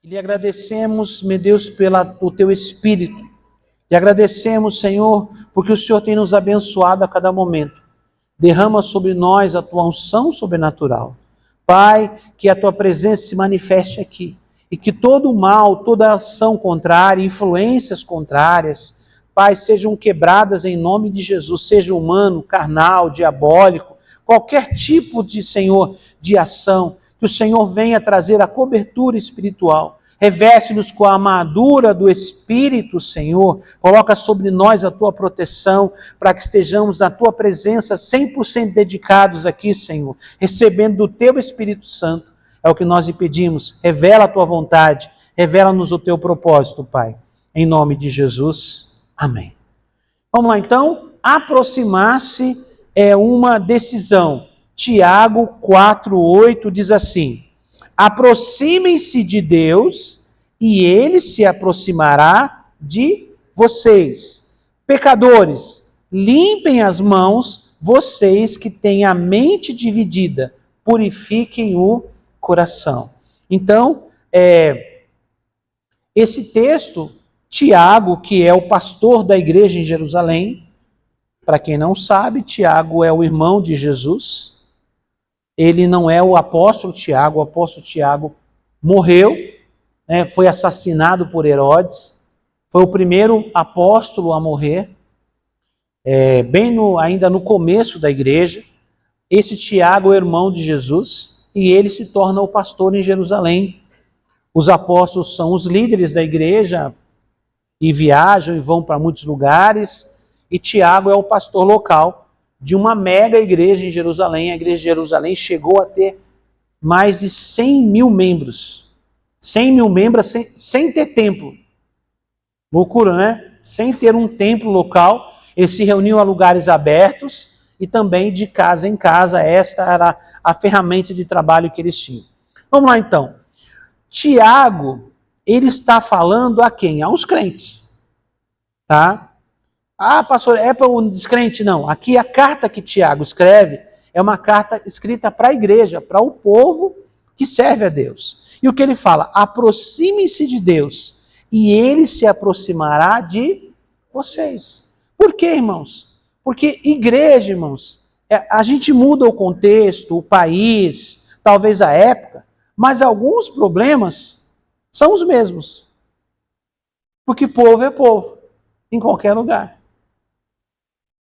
Lhe agradecemos, meu Deus, pelo Teu Espírito. Lhe agradecemos, Senhor, porque o Senhor tem nos abençoado a cada momento. Derrama sobre nós a Tua unção sobrenatural. Pai, que a Tua presença se manifeste aqui. E que todo o mal, toda ação contrária, influências contrárias, Pai, sejam quebradas em nome de Jesus, seja humano, carnal, diabólico, qualquer tipo de, Senhor, de ação, que o Senhor venha trazer a cobertura espiritual. Reveste-nos com a armadura do Espírito, Senhor. Coloca sobre nós a Tua proteção, para que estejamos na Tua presença 100% dedicados aqui, Senhor, recebendo do Teu Espírito Santo. É o que nós lhe pedimos. Revela a Tua vontade, revela-nos o Teu propósito, Pai. Em nome de Jesus. Amém. Vamos lá, então. Aproximar-se é uma decisão. Tiago 4,8 diz assim: aproximem-se de Deus e Ele se aproximará de vocês. Pecadores, limpem as mãos, vocês que têm a mente dividida, purifiquem o coração. Então, esse texto, Tiago, que é o pastor da igreja em Jerusalém, para quem não sabe, Tiago é o irmão de Jesus. Ele não é o apóstolo Tiago morreu, né, foi assassinado por Herodes, foi o primeiro apóstolo a morrer, ainda no começo da igreja. Esse Tiago é o irmão de Jesus e ele se torna o pastor em Jerusalém. Os apóstolos são os líderes da igreja e viajam e vão para muitos lugares, e Tiago é o pastor local de uma mega igreja em Jerusalém. A igreja de Jerusalém chegou a ter mais de 100 mil membros. 100 mil membros sem ter templo. Loucura, né? Sem ter um templo local. Eles se reuniam a lugares abertos e também de casa em casa. Esta era a ferramenta de trabalho que eles tinham. Vamos lá, então. Tiago, ele está falando a quem? Aos crentes. Tá? Ah, pastor, é para o descrente? Não. Aqui a carta que Tiago escreve é uma carta escrita para a igreja, para o povo que serve a Deus. E o que ele fala? Aproxime-se de Deus e Ele se aproximará de vocês. Por quê, irmãos? Porque igreja, irmãos, a gente muda o contexto, o país, talvez a época, mas alguns problemas são os mesmos. Porque povo é povo, em qualquer lugar.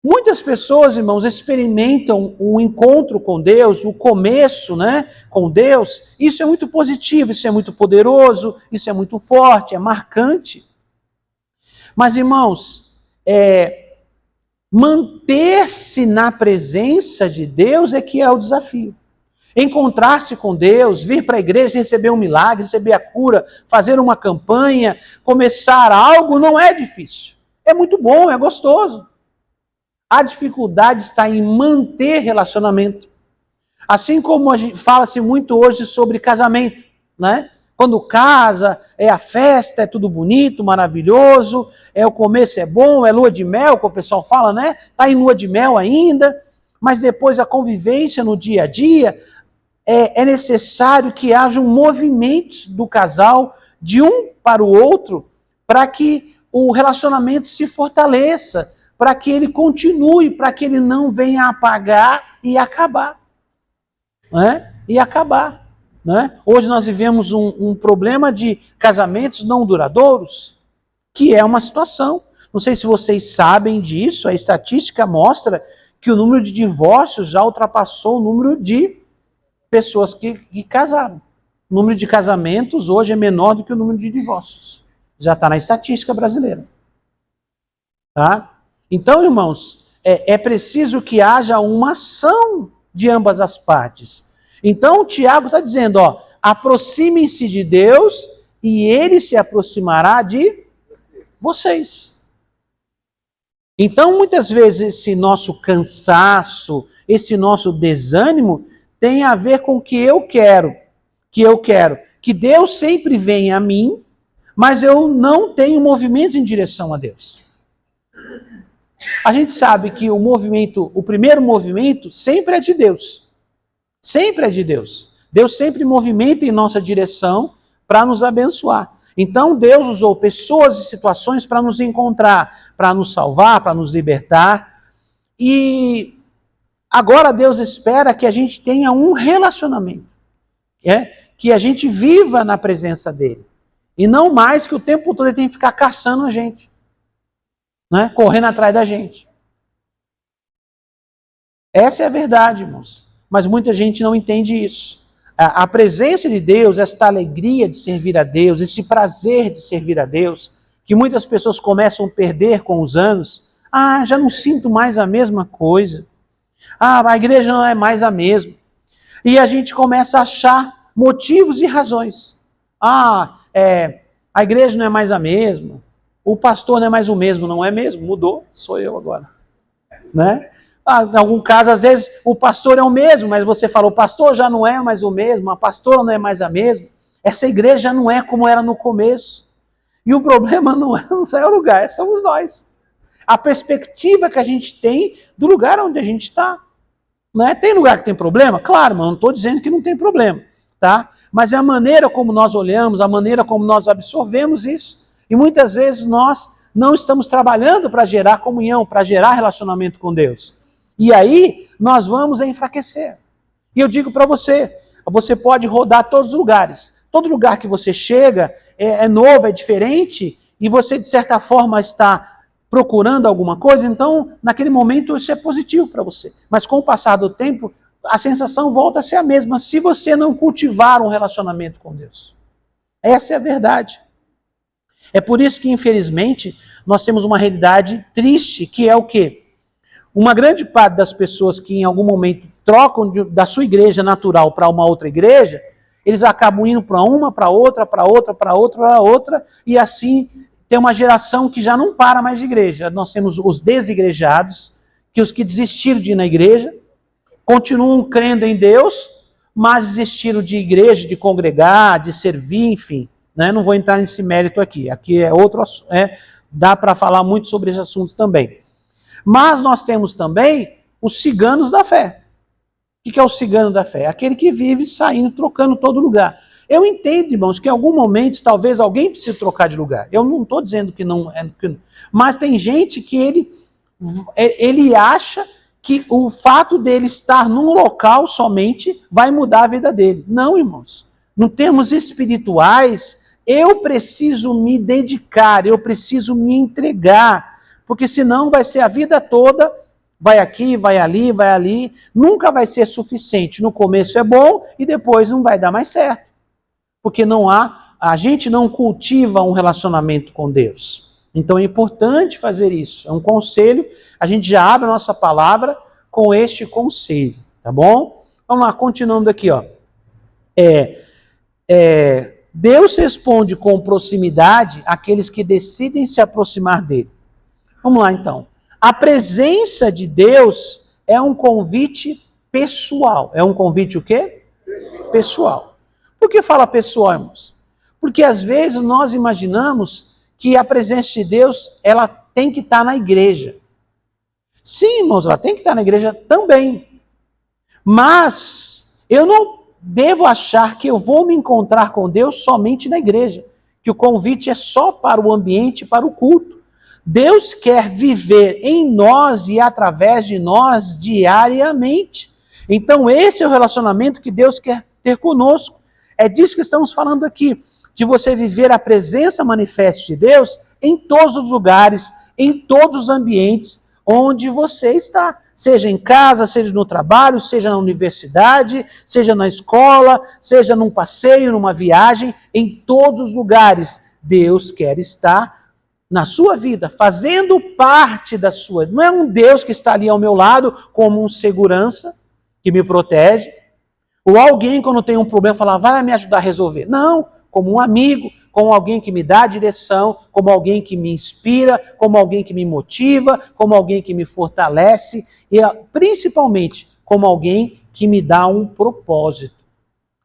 Muitas pessoas, irmãos, experimentam um encontro com Deus, o começo, né, com Deus. Isso é muito positivo, isso é muito poderoso, isso é muito forte, é marcante. Mas, irmãos, manter-se na presença de Deus é que é o desafio. Encontrar-se com Deus, vir para a igreja, receber um milagre, receber a cura, fazer uma campanha, começar algo, não é difícil. É muito bom, é gostoso. A dificuldade está em manter relacionamento. Assim como fala-se muito hoje sobre casamento, né? Quando casa, é a festa, é tudo bonito, maravilhoso, o começo é bom, é lua de mel, como o pessoal fala, né? Está em lua de mel ainda, mas depois a convivência no dia a dia, é necessário que haja um movimento do casal, de um para o outro, para que o relacionamento se fortaleça, para que ele continue, para que ele não venha apagar e acabar. Né? E acabar. Né? Hoje nós vivemos um problema de casamentos não duradouros, que é uma situação. Não sei se vocês sabem disso, a estatística mostra que o número de divórcios já ultrapassou o número de pessoas que casaram. O número de casamentos hoje é menor do que o número de divórcios. Já está na estatística brasileira. Tá? Então, irmãos, é preciso que haja uma ação de ambas as partes. Então, o Tiago está dizendo, aproximem-se de Deus e Ele se aproximará de vocês. Então, muitas vezes, esse nosso cansaço, esse nosso desânimo, tem a ver com o que eu quero. Que Deus sempre venha a mim, mas eu não tenho movimentos em direção a Deus. A gente sabe que o primeiro movimento sempre é de Deus. Sempre é de Deus. Deus sempre movimenta em nossa direção para nos abençoar. Então Deus usou pessoas e situações para nos encontrar, para nos salvar, para nos libertar. E agora Deus espera que a gente tenha um relacionamento, que a gente viva na presença dele. E não mais que o tempo todo ele tem que ficar caçando a gente, né? Correndo atrás da gente. Essa é a verdade, irmãos. Mas muita gente não entende isso. A presença de Deus, esta alegria de servir a Deus, esse prazer de servir a Deus, que muitas pessoas começam a perder com os anos. Já não sinto mais a mesma coisa. A igreja não é mais a mesma. E a gente começa a achar motivos e razões. A igreja não é mais a mesma. O pastor não é mais o mesmo. Não é mesmo? Mudou. Sou eu agora. Né? Em algum caso, às vezes, o pastor é o mesmo, mas você fala, o pastor já não é mais o mesmo, a pastora não é mais a mesma. Essa igreja já não é como era no começo. E o problema não é o lugar, somos nós. A perspectiva que a gente tem do lugar onde a gente está. Né? Tem lugar que tem problema? Claro, mas não estou dizendo que não tem problema. Tá? Mas é a maneira como nós olhamos, a maneira como nós absorvemos isso. E muitas vezes nós não estamos trabalhando para gerar comunhão, para gerar relacionamento com Deus. E aí nós vamos enfraquecer. E eu digo para você, você pode rodar todos os lugares. Todo lugar que você chega é novo, é diferente, e você de certa forma está procurando alguma coisa, então naquele momento isso é positivo para você. Mas com o passar do tempo, a sensação volta a ser a mesma se você não cultivar um relacionamento com Deus. Essa é a verdade. É por isso que, infelizmente, nós temos uma realidade triste, que é o quê? Uma grande parte das pessoas que em algum momento trocam da sua igreja natural para uma outra igreja, eles acabam indo para uma, para outra, para outra, para outra, para outra, e assim tem uma geração que já não para mais de igreja. Nós temos os desigrejados, que os que desistiram de ir na igreja, continuam crendo em Deus, mas desistiram de igreja, de congregar, de servir, enfim. Né? Não vou entrar nesse mérito aqui. Aqui é outro assunto. Dá para falar muito sobre esse assunto também. Mas nós temos também os ciganos da fé. O que é o cigano da fé? Aquele que vive saindo, trocando todo lugar. Eu entendo, irmãos, que em algum momento talvez alguém precise trocar de lugar. Eu não estou dizendo que não é. Mas tem gente que ele acha que o fato dele estar num local somente vai mudar a vida dele. Não, irmãos. Em termos espirituais, eu preciso me dedicar, eu preciso me entregar. Porque senão vai ser a vida toda, vai aqui, vai ali, nunca vai ser suficiente. No começo é bom e depois não vai dar mais certo. Porque a gente não cultiva um relacionamento com Deus. Então é importante fazer isso. É um conselho, a gente já abre a nossa palavra com este conselho, tá bom? Vamos lá, continuando aqui, ó. Deus responde com proximidade àqueles que decidem se aproximar dele. Vamos lá, então. A presença de Deus é um convite pessoal. É um convite o quê? Pessoal. Por que fala pessoal, irmãos? Porque às vezes nós imaginamos que a presença de Deus, ela tem que estar na igreja. Sim, irmãos, ela tem que estar na igreja também. Mas eu não devo achar que eu vou me encontrar com Deus somente na igreja. Que o convite é só para o ambiente, para o culto. Deus quer viver em nós e através de nós diariamente. Então esse é o relacionamento que Deus quer ter conosco. É disso que estamos falando aqui, de você viver a presença manifesta de Deus em todos os lugares, em todos os ambientes onde você está. Seja em casa, seja no trabalho, seja na universidade, seja na escola, seja num passeio, numa viagem, em todos os lugares Deus quer estar na sua vida, fazendo parte da sua. Não é um Deus que está ali ao meu lado como um segurança que me protege, ou alguém quando tem um problema falar, vai me ajudar a resolver. Não, como um amigo, como alguém que me dá direção, como alguém que me inspira, como alguém que me motiva, como alguém que me fortalece e principalmente como alguém que me dá um propósito.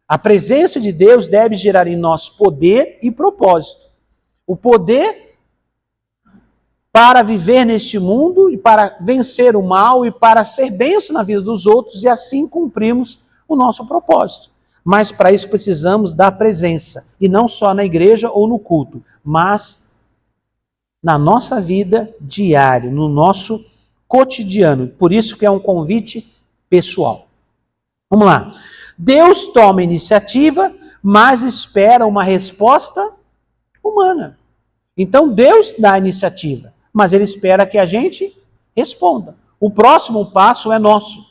A presença de Deus deve gerar em nós poder e propósito. O poder para viver neste mundo e para vencer o mal e para ser bênção na vida dos outros e assim cumprirmos o nosso propósito. mas para isso precisamos da presença. E não só na igreja ou no culto, mas na nossa vida diária, no nosso cotidiano. Por isso que é um convite pessoal. Vamos lá. Deus toma iniciativa, mas espera uma resposta humana. Então Deus dá a iniciativa, mas Ele espera que a gente responda. O próximo passo é nosso.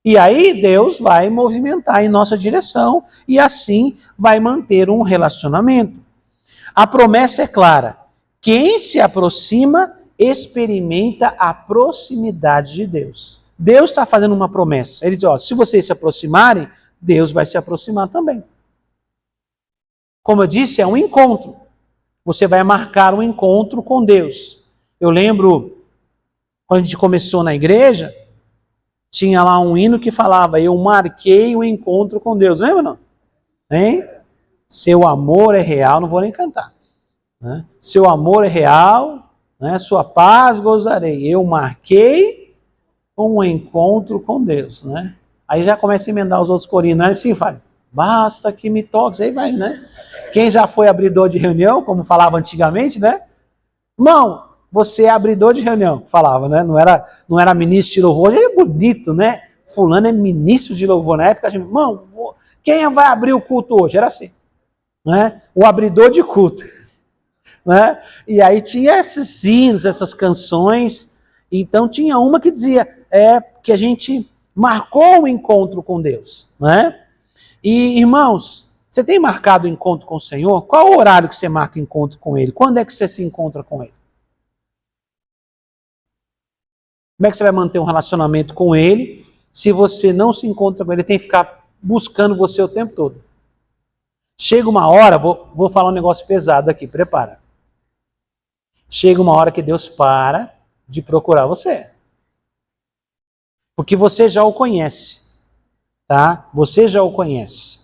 E aí Deus vai movimentar em nossa direção e assim vai manter um relacionamento. A promessa é clara. Quem se aproxima experimenta a proximidade de Deus. Deus está fazendo uma promessa. Ele diz, ó, se vocês se aproximarem, Deus vai se aproximar também. Como eu disse, é um encontro. Você vai marcar um encontro com Deus. Eu lembro, quando a gente começou na igreja, tinha lá um hino que falava, eu marquei o encontro com Deus. Lembra não? Hein? Seu amor é real, não vou nem cantar. Né? Seu amor é real, né? Sua paz gozarei. Eu marquei um encontro com Deus. Né? Aí já começa a emendar os outros corinhos, né? Assim, fala, basta que me toques. Aí vai, né? Quem já foi abridor de reunião, como falava antigamente, né? Irmão, você é abridor de reunião, falava, né? Não era ministro de louvor, hoje é bonito, né? Fulano é ministro de louvor. Na época, a gente, irmão, quem vai abrir o culto hoje? Era assim, né? O abridor de culto. Né? E aí tinha esses hinos, essas canções. Então tinha uma que dizia que a gente marcou o encontro com Deus. Né? E, irmãos, você tem marcado o encontro com o Senhor? Qual o horário que você marca o encontro com Ele? Quando é que você se encontra com Ele? Como é que você vai manter um relacionamento com Ele se você não se encontra com Ele? Ele tem que ficar buscando você o tempo todo. Chega uma hora, vou falar um negócio pesado aqui, prepara. Chega uma hora que Deus para de procurar você. Porque você já o conhece. Tá? Você já o conhece.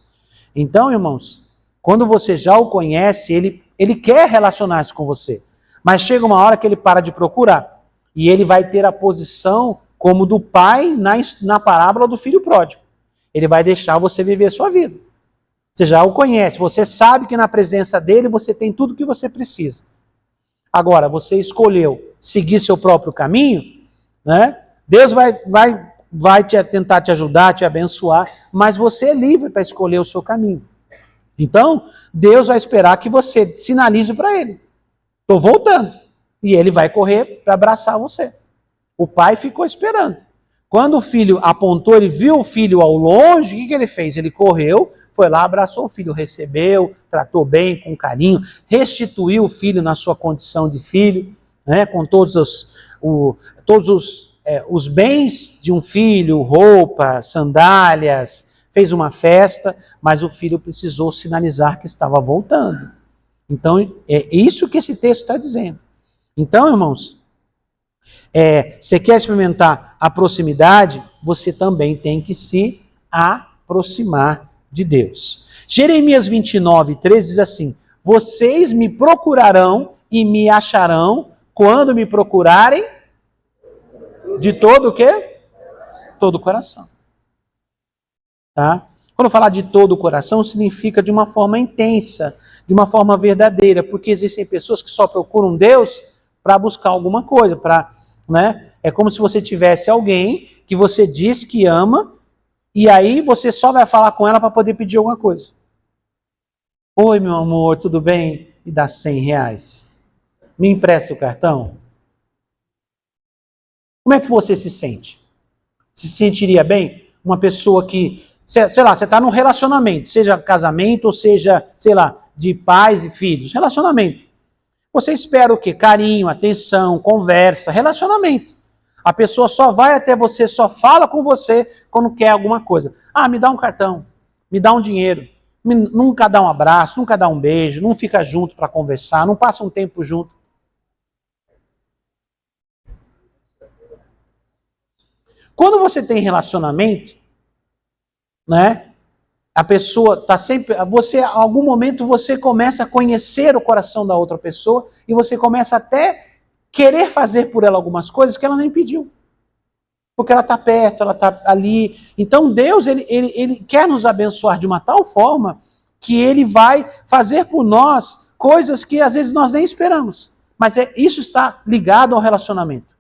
Então, irmãos, quando você já o conhece, ele quer relacionar-se com você. Mas chega uma hora que ele para de procurar. E ele vai ter a posição como do pai na parábola do filho pródigo. Ele vai deixar você viver a sua vida. Você já o conhece. Você sabe que na presença dele você tem tudo o que você precisa. Agora, você escolheu seguir seu próprio caminho, né? Deus vai tentar te ajudar, te abençoar, mas você é livre para escolher o seu caminho. Então, Deus vai esperar que você sinalize para Ele. Estou voltando. E Ele vai correr para abraçar você. O pai ficou esperando. Quando o filho apontou, ele viu o filho ao longe, o que ele fez? Ele correu, foi lá, abraçou o filho, recebeu, tratou bem, com carinho, restituiu o filho na sua condição de filho, né, com todos os bens de um filho, roupa, sandálias, fez uma festa, mas o filho precisou sinalizar que estava voltando. Então, é isso que esse texto está dizendo. Então, irmãos, você quer experimentar a proximidade, você também tem que se aproximar de Deus. Jeremias 29, 13 diz assim, vocês me procurarão e me acharão quando me procurarem de todo o quê? Todo o coração. Tá? Quando eu falar de todo o coração, significa de uma forma intensa, de uma forma verdadeira, porque existem pessoas que só procuram Deus para buscar alguma coisa, né? É como se você tivesse alguém que você diz que ama, e aí você só vai falar com ela para poder pedir alguma coisa. Oi, meu amor, tudo bem? Me dá R$100. Me empresta o cartão? Como é que você se sente? Se sentiria bem? Uma pessoa que, sei lá, você está num relacionamento, seja casamento ou seja, sei lá, de pais e filhos, relacionamento. Você espera o quê? Carinho, atenção, conversa, relacionamento. A pessoa só vai até você, só fala com você quando quer alguma coisa. Ah, me dá um cartão, me dá um dinheiro. Nunca dá um abraço, nunca dá um beijo, não fica junto para conversar, não passa um tempo junto. Quando você tem relacionamento, né? A pessoa está sempre... Em algum momento você começa a conhecer o coração da outra pessoa e você começa até querer fazer por ela algumas coisas que ela nem pediu. Porque ela está perto, ela está ali. Então Deus, ele quer nos abençoar de uma tal forma que ele vai fazer por nós coisas que às vezes nós nem esperamos. Mas isso está ligado ao relacionamento.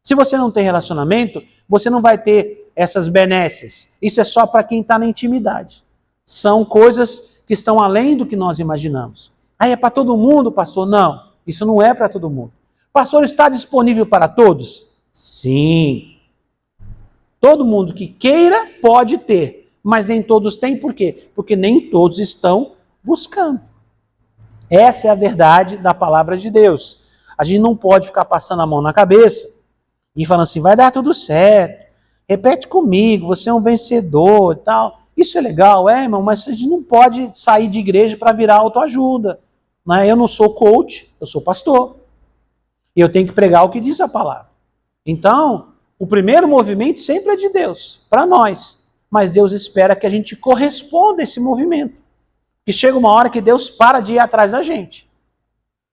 Se você não tem relacionamento, você não vai ter essas benesses. Isso é só para quem está na intimidade. São coisas que estão além do que nós imaginamos. Aí é para todo mundo, pastor? Não, isso não é para todo mundo. Pastor, está disponível para todos? Sim. Todo mundo que queira pode ter, mas nem todos têm. Por quê? Porque nem todos estão buscando. Essa é a verdade da palavra de Deus. A gente não pode ficar passando a mão na cabeça e falando assim, vai dar tudo certo, repete comigo, você é um vencedor e tal. Isso é legal, irmão, mas a gente não pode sair de igreja para virar autoajuda. Né? Eu não sou coach, eu sou pastor. E eu tenho que pregar o que diz a palavra. Então, o primeiro movimento sempre é de Deus, para nós. Mas Deus espera que a gente corresponda a esse movimento. Que chega uma hora que Deus para de ir atrás da gente.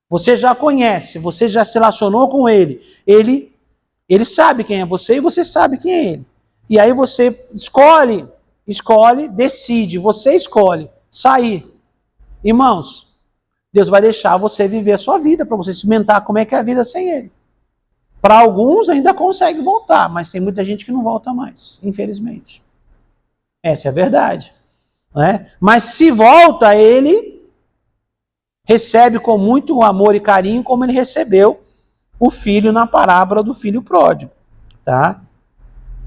Você já conhece, você já se relacionou com Ele. Ele sabe quem é você e você sabe quem é Ele. E aí você escolhe, decide, você escolhe sair. Irmãos, Deus vai deixar você viver a sua vida, para você experimentar como é que é a vida sem Ele. Para alguns ainda consegue voltar, mas tem muita gente que não volta mais, infelizmente. Essa é a verdade. Né? Mas se volta, Ele recebe com muito amor e carinho, como Ele recebeu o filho na parábola do filho pródigo. Tá?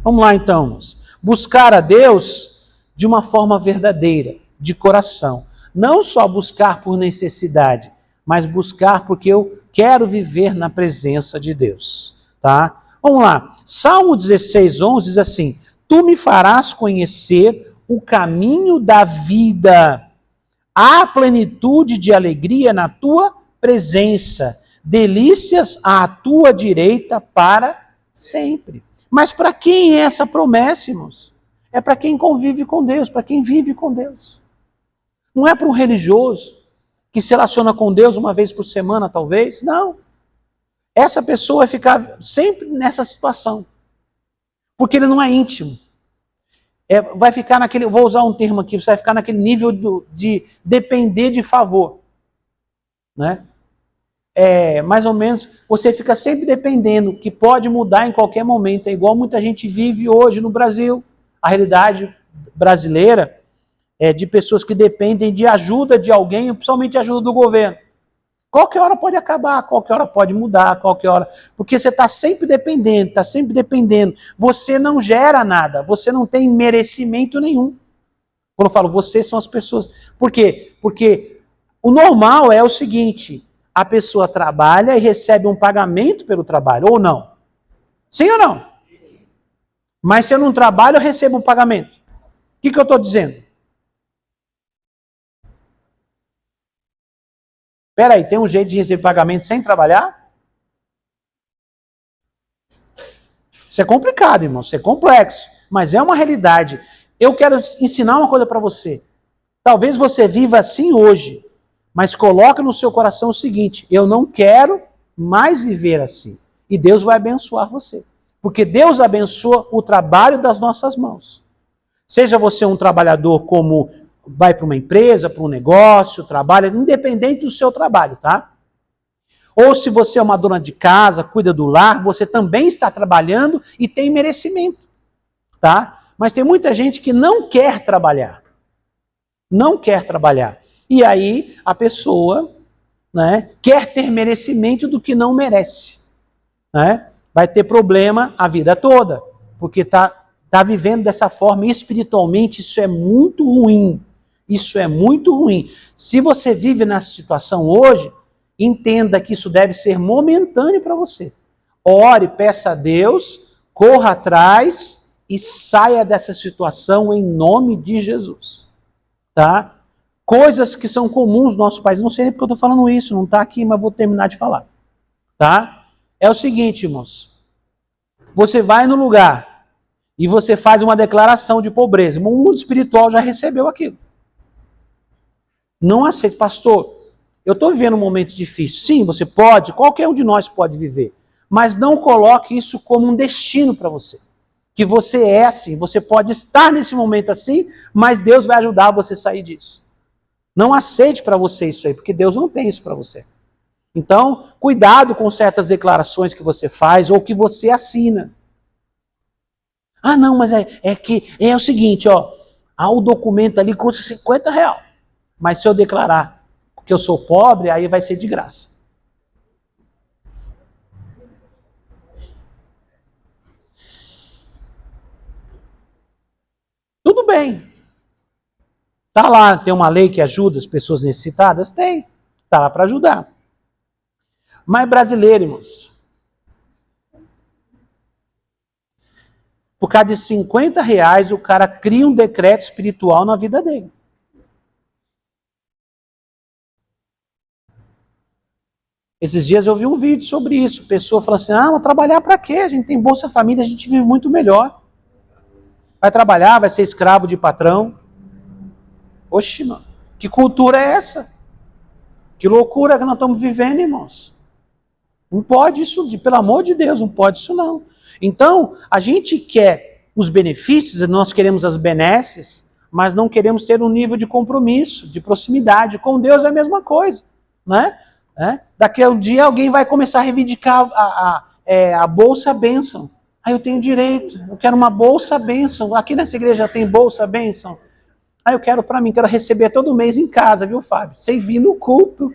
Vamos lá então. Buscar a Deus de uma forma verdadeira, de coração. Não só buscar por necessidade, mas buscar porque eu quero viver na presença de Deus. Tá? Vamos lá. Salmo 16:11 diz assim, tu me farás conhecer o caminho da vida. Há plenitude de alegria na tua presença. Delícias à tua direita para sempre. Mas para quem é essa promessa, irmãos? É para quem convive com Deus, para quem vive com Deus. Não é para um religioso que se relaciona com Deus uma vez por semana, talvez. Não. Essa pessoa vai ficar sempre nessa situação. Porque ele não é íntimo. Vai ficar naquele, vou usar um termo aqui, você vai ficar naquele nível de depender de favor. Né? Mais ou menos, você fica sempre dependendo, que pode mudar em qualquer momento. É igual muita gente vive hoje no Brasil. A realidade brasileira é de pessoas que dependem de ajuda de alguém, principalmente de ajuda do governo. Qualquer hora pode acabar, qualquer hora pode mudar, qualquer hora. Porque você está sempre dependendo, está sempre dependendo. Você não gera nada, você não tem merecimento nenhum. Quando eu falo você, são as pessoas. Por quê? Porque o normal é o seguinte, a pessoa trabalha e recebe um pagamento pelo trabalho, ou não? Sim ou não? Mas se eu não trabalho, eu recebo um pagamento. O que eu estou dizendo? Espera aí, tem um jeito de receber pagamento sem trabalhar? Isso é complicado, irmão, isso é complexo, mas é uma realidade. Eu quero ensinar uma coisa para você. Talvez você viva assim hoje, mas coloque no seu coração o seguinte, eu não quero mais viver assim. E Deus vai abençoar você. Porque Deus abençoa o trabalho das nossas mãos. Seja você um trabalhador como vai para uma empresa, para um negócio, trabalha, independente do seu trabalho, tá? Ou se você é uma dona de casa, cuida do lar, você também está trabalhando e tem merecimento, tá? Mas tem muita gente que não quer trabalhar. Não quer trabalhar. E aí a pessoa, né, quer ter merecimento do que não merece. Né? Vai ter problema a vida toda, porque está vivendo dessa forma, e espiritualmente isso é muito ruim. Isso é muito ruim. Se você vive nessa situação hoje, entenda que isso deve ser momentâneo para você. Ore, peça a Deus, corra atrás e saia dessa situação em nome de Jesus. Tá? Coisas que são comuns no nosso país. Não sei nem porque eu estou falando isso, não está aqui, mas vou terminar de falar. Tá? É o seguinte, irmãos. Você vai no lugar e você faz uma declaração de pobreza. O mundo espiritual já recebeu aquilo. Não aceite, pastor, eu estou vivendo um momento difícil. Sim, você pode, qualquer um de nós pode viver. Mas não coloque isso como um destino para você. que você é assim. Você pode estar nesse momento assim, mas Deus vai ajudar você a sair disso. Não aceite para você isso aí, porque Deus não tem isso para você. Então, cuidado com certas declarações que você faz ou que você assina. Ah, não, mas é o seguinte, ó. O documento ali custa R$50. Mas se eu declarar que eu sou pobre, aí vai ser de graça. Tudo bem. Tá lá, tem uma lei que ajuda as pessoas necessitadas? Tem. Tá lá para ajudar. Mas brasileiro, irmãos, por causa de R$50, o cara cria um decreto espiritual na vida dele. Esses dias eu vi um vídeo sobre isso. A pessoa falou assim, vou trabalhar para quê? A gente tem Bolsa Família, a gente vive muito melhor. Vai trabalhar, vai ser escravo de patrão. Oxi, mano, que cultura é essa? Que loucura que nós estamos vivendo, irmãos. Não pode isso, pelo amor de Deus, não pode isso não. Então, a gente quer os benefícios, nós queremos as benesses, mas não queremos ter um nível de compromisso, de proximidade. Com Deus é a mesma coisa, né? Daqui a um dia alguém vai começar a reivindicar a Bolsa Bênção. Aí eu tenho direito, eu quero uma Bolsa Bênção. Aqui nessa igreja tem Bolsa Bênção. Aí eu quero para mim, quero receber todo mês em casa, viu, Fábio? Sem vir no culto,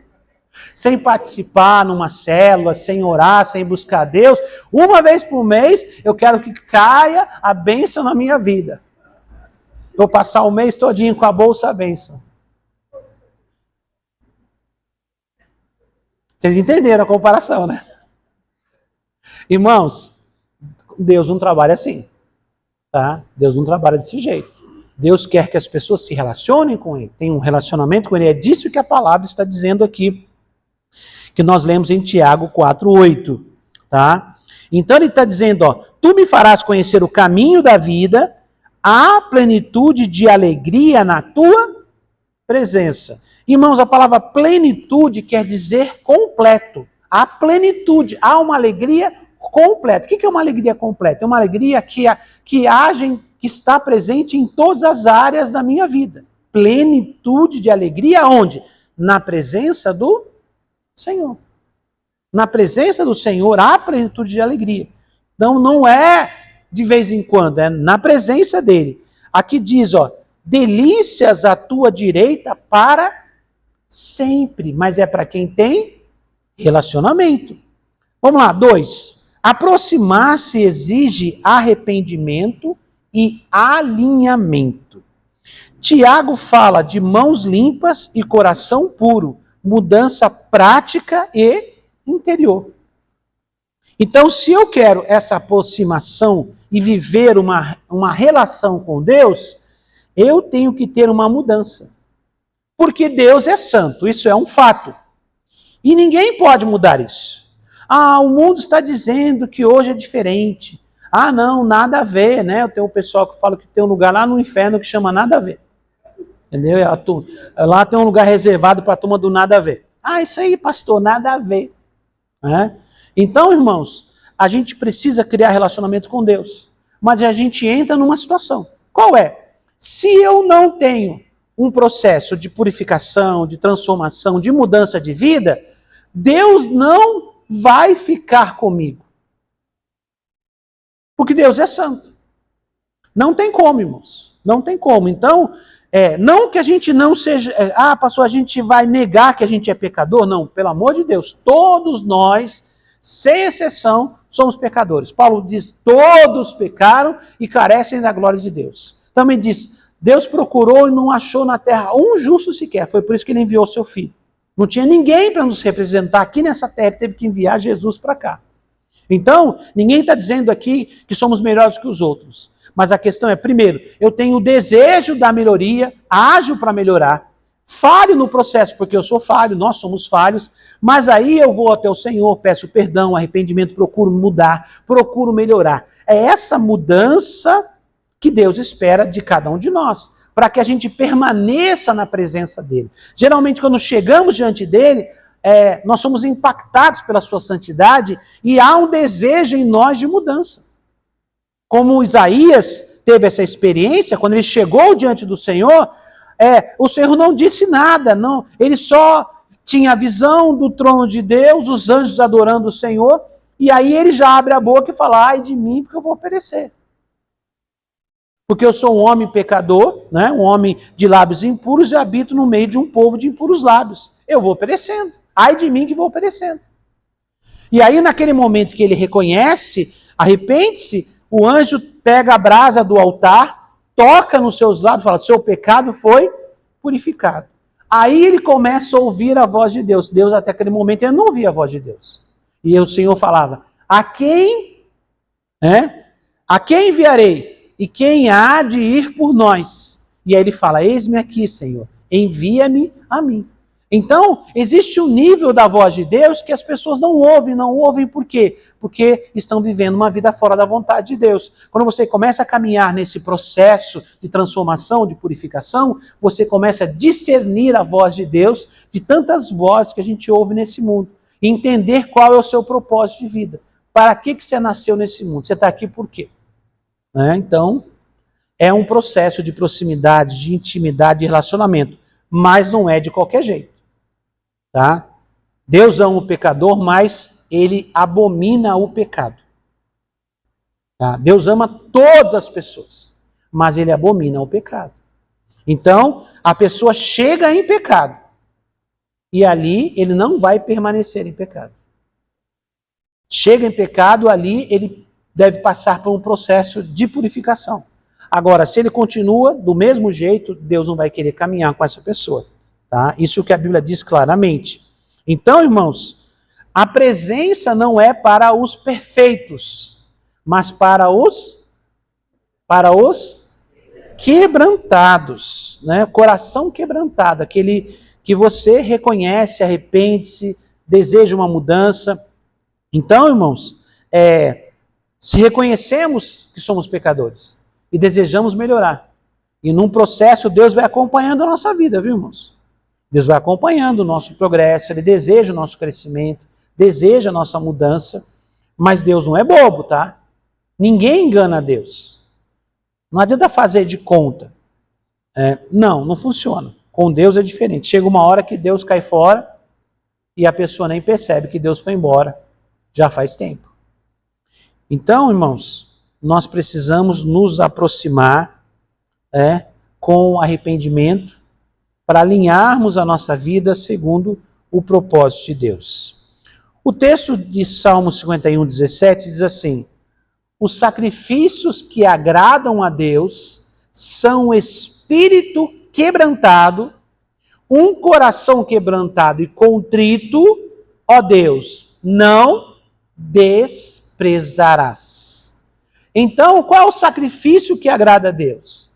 sem participar numa célula, sem orar, sem buscar Deus. Uma vez por mês, eu quero que caia a bênção na minha vida. Vou passar o mês todinho com a Bolsa Bênção. Vocês entenderam a comparação, né? Irmãos, Deus não trabalha assim, tá? Deus não trabalha desse jeito. Deus quer que as pessoas se relacionem com Ele, tenham um relacionamento com Ele. É disso que a palavra está dizendo aqui, que nós lemos em Tiago 4:8, tá? Então ele está dizendo, ó, tu me farás conhecer o caminho da vida, a plenitude de alegria na tua presença. Irmãos, a palavra plenitude quer dizer completo. A plenitude, há uma alegria completa. O que é uma alegria completa? É uma alegria que está presente em todas as áreas da minha vida. Plenitude de alegria onde? Na presença do Senhor. Na presença do Senhor há plenitude de alegria. Então não é de vez em quando, é na presença dele. Aqui diz, ó, delícias à tua direita para sempre, mas é para quem tem relacionamento. Vamos lá, 2. Aproximar-se exige arrependimento e alinhamento. Tiago fala de mãos limpas e coração puro, mudança prática e interior. Então, se eu quero essa aproximação e viver uma relação com Deus, eu tenho que ter uma mudança. Porque Deus é santo, isso é um fato. E ninguém pode mudar isso. O mundo está dizendo que hoje é diferente. Não, nada a ver, né? Eu tenho um pessoal que fala que tem um lugar lá no inferno que chama nada a ver. Entendeu? Lá tem um lugar reservado para a turma do nada a ver. Isso aí, pastor, nada a ver. Então, irmãos, a gente precisa criar relacionamento com Deus. Mas a gente entra numa situação. Qual é? Se eu não tenho um processo de purificação, de transformação, de mudança de vida, Deus não vai ficar comigo. Porque Deus é santo. Não tem como, irmãos. Não tem como. Então, não que a gente não seja... pastor, a gente vai negar que a gente é pecador? Não, pelo amor de Deus. Todos nós, sem exceção, somos pecadores. Paulo diz, todos pecaram e carecem da glória de Deus. Também diz, Deus procurou e não achou na terra um justo sequer. Foi por isso que ele enviou o seu filho. Não tinha ninguém para nos representar aqui nessa terra, teve que enviar Jesus para cá. Então, ninguém está dizendo aqui que somos melhores que os outros. Mas a questão é, primeiro, eu tenho o desejo da melhoria, ajo para melhorar, falho no processo, porque eu sou falho, nós somos falhos, mas aí eu vou até o Senhor, peço perdão, arrependimento, procuro mudar, procuro melhorar. É essa mudança que Deus espera de cada um de nós, para que a gente permaneça na presença dele. Geralmente, quando chegamos diante dele, nós somos impactados pela sua santidade e há um desejo em nós de mudança. Como Isaías teve essa experiência, quando ele chegou diante do Senhor, o Senhor não disse nada, não, ele só tinha a visão do trono de Deus, os anjos adorando o Senhor, e aí ele já abre a boca e fala, ai de mim, porque eu vou perecer. Porque eu sou um homem pecador, né? Um homem de lábios impuros e habito no meio de um povo de impuros lábios. Eu vou perecendo. Ai de mim que vou perecendo. E aí, naquele momento que ele reconhece, arrepende-se, o anjo pega a brasa do altar, toca nos seus lábios e fala, seu pecado foi purificado. Aí ele começa a ouvir a voz de Deus. Deus, até aquele momento, ele não ouvia a voz de Deus. E o Senhor falava, a quem enviarei? E quem há de ir por nós? E aí ele fala, eis-me aqui, Senhor, envia-me a mim. Então, existe um nível da voz de Deus que as pessoas não ouvem por quê? Porque estão vivendo uma vida fora da vontade de Deus. Quando você começa a caminhar nesse processo de transformação, de purificação, você começa a discernir a voz de Deus de tantas vozes que a gente ouve nesse mundo. E entender qual é o seu propósito de vida. Para que você nasceu nesse mundo? Você está aqui por quê? Então, é um processo de proximidade, de intimidade, de relacionamento. Mas não é de qualquer jeito. Tá? Deus ama o pecador, mas ele abomina o pecado. Tá? Deus ama todas as pessoas, mas ele abomina o pecado. Então, a pessoa chega em pecado. E ali ele não vai permanecer em pecado. Chega em pecado, ali ele deve passar por um processo de purificação. Agora, se ele continua do mesmo jeito, Deus não vai querer caminhar com essa pessoa. Tá? Isso que a Bíblia diz claramente. Então, irmãos, a presença não é para os perfeitos, mas para os quebrantados, né? Coração quebrantado, aquele que você reconhece, arrepende-se, deseja uma mudança. Então, irmãos, se reconhecemos que somos pecadores e desejamos melhorar, e num processo Deus vai acompanhando a nossa vida, viu, irmãos? Deus vai acompanhando o nosso progresso, Ele deseja o nosso crescimento, deseja a nossa mudança, mas Deus não é bobo, tá? Ninguém engana Deus. Não adianta fazer de conta. Não funciona. Com Deus é diferente. Chega uma hora que Deus cai fora e a pessoa nem percebe que Deus foi embora. Já faz tempo. Então, irmãos, nós precisamos nos aproximar com arrependimento para alinharmos a nossa vida segundo o propósito de Deus. O texto de Salmo 51:17 diz assim, os sacrifícios que agradam a Deus são o espírito quebrantado, um coração quebrantado e contrito, ó Deus, não desprezarás. Então, qual é o sacrifício que agrada a Deus?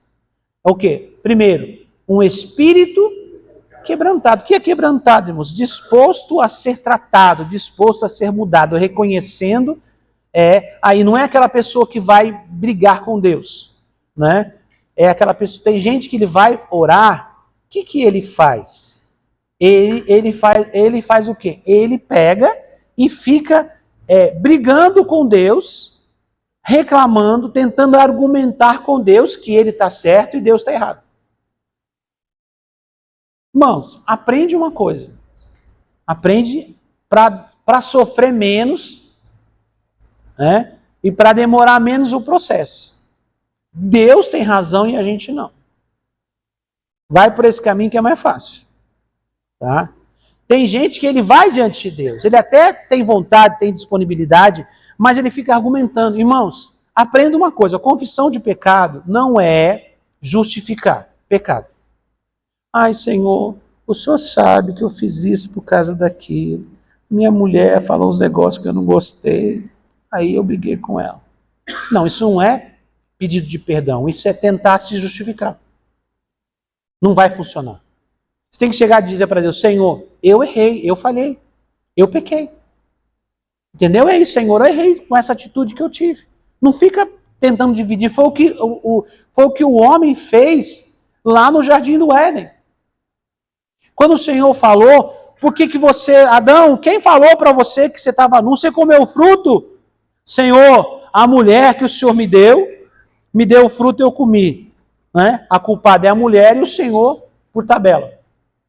É o quê? Primeiro, um espírito quebrantado. O que é quebrantado, irmãos? Disposto a ser tratado, disposto a ser mudado, reconhecendo. Aí não é aquela pessoa que vai brigar com Deus, né? É aquela pessoa. Tem gente que ele vai orar. O que ele faz? Ele faz o quê? Ele pega e fica brigando com Deus, reclamando, tentando argumentar com Deus que ele está certo e Deus está errado. Irmãos, aprende uma coisa. Aprende para sofrer menos, e para demorar menos o processo. Deus tem razão e a gente não. Vai por esse caminho que é mais fácil. Tá? Tem gente que ele vai diante de Deus. Ele até tem vontade, tem disponibilidade, mas ele fica argumentando. Irmãos, aprenda uma coisa. A confissão de pecado não é justificar pecado. Ai, Senhor, o Senhor sabe que eu fiz isso por causa daquilo. Minha mulher falou uns negócios que eu não gostei. Aí eu briguei com ela. Não, isso não é pedido de perdão. Isso é tentar se justificar. Não vai funcionar. Você tem que chegar e dizer para Deus, Senhor, eu errei, eu falhei, eu pequei. Entendeu? É isso, Senhor, eu errei com essa atitude que eu tive. Não fica tentando dividir. Foi o que o homem fez lá no Jardim do Éden. Quando o Senhor falou, por que você, Adão, quem falou para você que você estava nu? Você comeu o fruto? Senhor, a mulher que o Senhor me deu o fruto e eu comi. Né? A culpada é a mulher e o Senhor por tabela.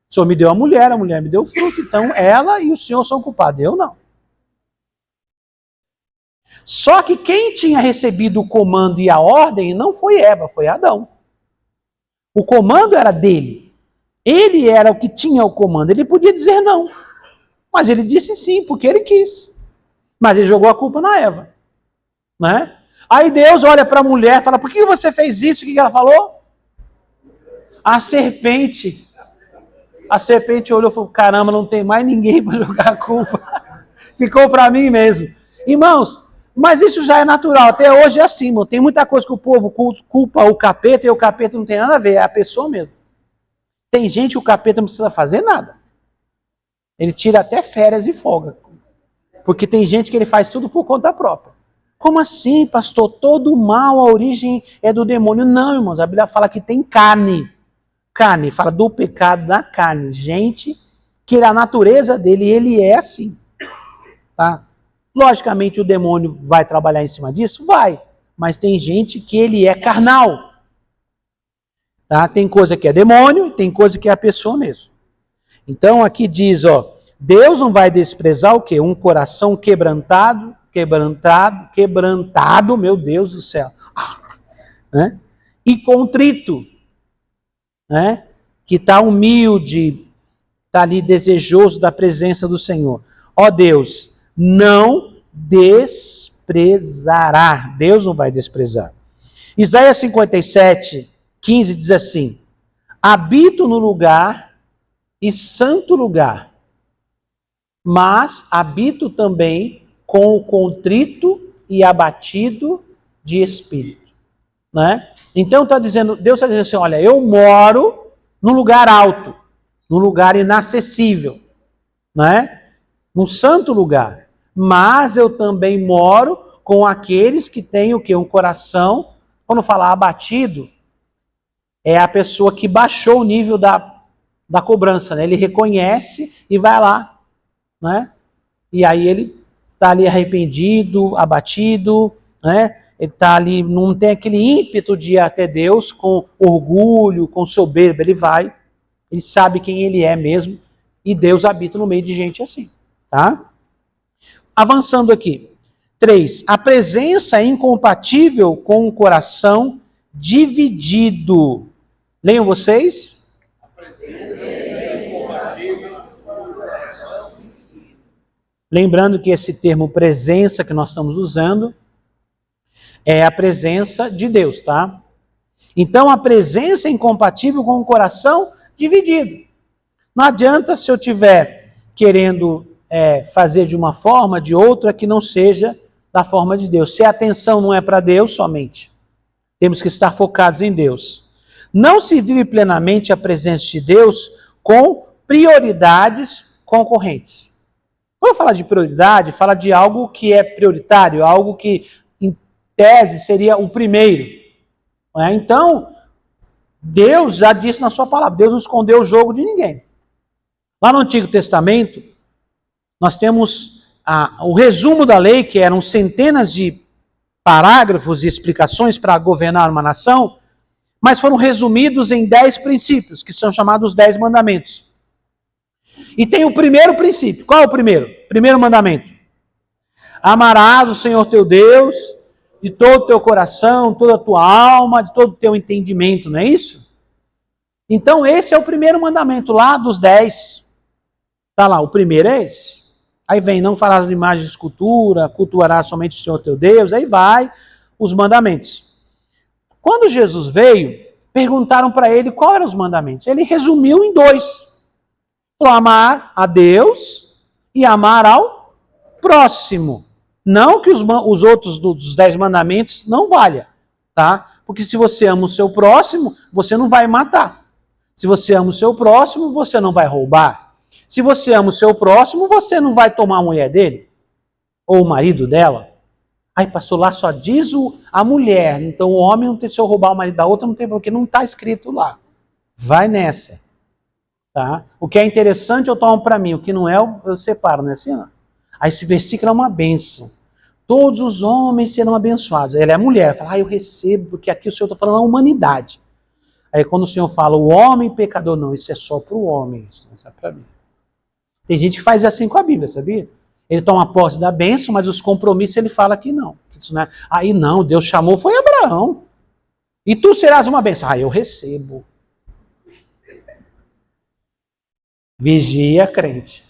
O Senhor me deu a mulher me deu o fruto, então ela e o Senhor são culpados, eu não. Só que quem tinha recebido o comando e a ordem não foi Eva, foi Adão. O comando era dele. Ele era o que tinha o comando. Ele podia dizer não. Mas ele disse sim, porque ele quis. Mas ele jogou a culpa na Eva. Né? Aí Deus olha para a mulher e fala, por que você fez isso? O que ela falou? A serpente olhou e falou, caramba, não tem mais ninguém para jogar a culpa. Ficou para mim mesmo. Irmãos, mas isso já é natural. Até hoje é assim, irmão. Tem muita coisa que o povo culpa o capeta e o capeta não tem nada a ver. É a pessoa mesmo. Tem gente que o capeta não precisa fazer nada. Ele tira até férias e folga. Porque tem gente que ele faz tudo por conta própria. Como assim, pastor? Todo mal, a origem é do demônio. Não, irmãos. A Bíblia fala que tem carne. Carne, fala do pecado na carne. Gente, que a natureza dele, ele é assim. Tá? Logicamente o demônio vai trabalhar em cima disso? Vai. Mas tem gente que ele é carnal. Tá? Tem coisa que é demônio, tem coisa que é a pessoa mesmo. Então aqui diz, ó, Deus não vai desprezar o quê? Um coração quebrantado, meu Deus do céu. Né? E contrito, né? Que está humilde, está ali desejoso da presença do Senhor. Ó Deus, não desprezará. Deus não vai desprezar. Isaías 57, 15 diz assim, habito no lugar e santo lugar, mas habito também com o contrito e abatido de espírito. Né? Então Deus está dizendo assim, olha, eu moro num lugar alto, num lugar inacessível, né? Num santo lugar, mas eu também moro com aqueles que têm o quê? Um coração, quando falar abatido, é a pessoa que baixou o nível da cobrança, né? Ele reconhece e vai lá, né? E aí ele está ali arrependido, abatido, né? Ele está ali, não tem aquele ímpeto de ir até Deus com orgulho, com soberba, ele vai, ele sabe quem ele é mesmo, e Deus habita no meio de gente assim, tá? Avançando aqui. 3. A presença é incompatível com o coração dividido. Leiam vocês? A presença é incompatível com o coração dividido. Lembrando que esse termo presença que nós estamos usando é a presença de Deus, tá? Então a presença é incompatível com o coração dividido. Não adianta se eu estiver querendo fazer de uma forma, de outra, que não seja da forma de Deus. Se a atenção não é para Deus somente, temos que estar focados em Deus. Não se vive plenamente a presença de Deus com prioridades concorrentes. Quando eu falar de prioridade, fala de algo que é prioritário, algo que, em tese, seria o primeiro. Né? Então, Deus já disse na sua palavra, Deus não escondeu o jogo de ninguém. Lá no Antigo Testamento, nós temos o resumo da lei, que eram centenas de parágrafos e explicações para governar uma nação, mas foram resumidos em 10 princípios, que são chamados 10 mandamentos. E tem o primeiro princípio. Qual é o primeiro? Primeiro mandamento. Amarás o Senhor teu Deus de todo o teu coração, toda a tua alma, de todo o teu entendimento, não é isso? Então esse é o primeiro mandamento lá dos 10. Está lá, o primeiro é esse. Aí vem, não farás imagens de escultura, cultuarás somente o Senhor teu Deus, aí vai os mandamentos. Quando Jesus veio, perguntaram para ele quais eram os mandamentos. Ele resumiu em 2. Amar a Deus e amar ao próximo. Não que os outros dos 10 mandamentos não valham, tá? Porque se você ama o seu próximo, você não vai matar. Se você ama o seu próximo, você não vai roubar. Se você ama o seu próximo, você não vai tomar a mulher dele? Ou o marido dela? Aí pastor, lá só diz a mulher, então o homem não tem, se eu roubar o marido da outra, não tem porque não está escrito lá. Vai nessa. Tá? O que é interessante eu tomo para mim, o que não é eu separo, não é assim? Não? Aí esse versículo é uma bênção, todos os homens serão abençoados. Ela é a mulher, fala, eu recebo, porque aqui o Senhor está falando a humanidade. Aí quando o Senhor fala o homem pecador, não, isso é só para o homem, isso não é para mim. Tem gente que faz assim com a Bíblia, sabia? Ele toma posse da bênção, mas os compromissos ele fala que não. Isso não é... Aí não, Deus chamou foi Abraão. E tu serás uma bênção. Eu recebo. Vigia, crente.